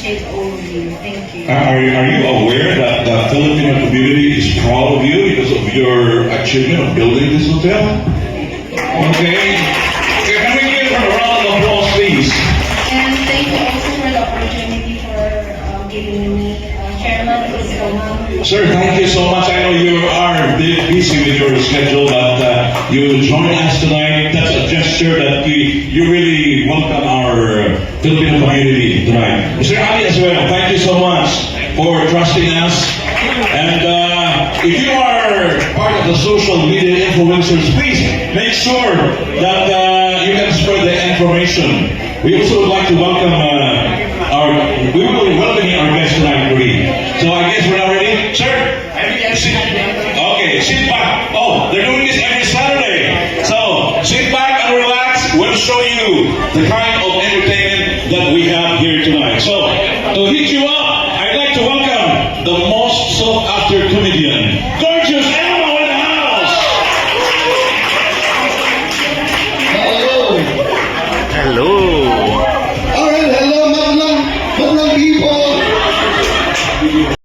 appreciate all of you. Thank you. Are you aware that the Filipino community is proud of you because of your achievement of building this hotel? Okay. Can we give her a round of applause, please? And thank you also for the opportunity for giving me Chairman Iscomang. Sir, thank you so much. I know you are busy with your schedule, but you joined us tonight. That's a gesture that you really welcome our Filipino community tonight. Mr. Ali as well, thank you so much for trusting us. And if you are part of the social media influencers, please make sure that you can spread the information. We also would like to welcome we will be welcoming our guest tonight, Marie. So I guess we're now ready. Sir? Okay, sit back. Oh, they're doing this every Saturday. So, sit back and relax. We'll show you the kind of entertainment that we have here tonight. So, to hit you up, I'd like to welcome the most sought-after comedian, gorgeous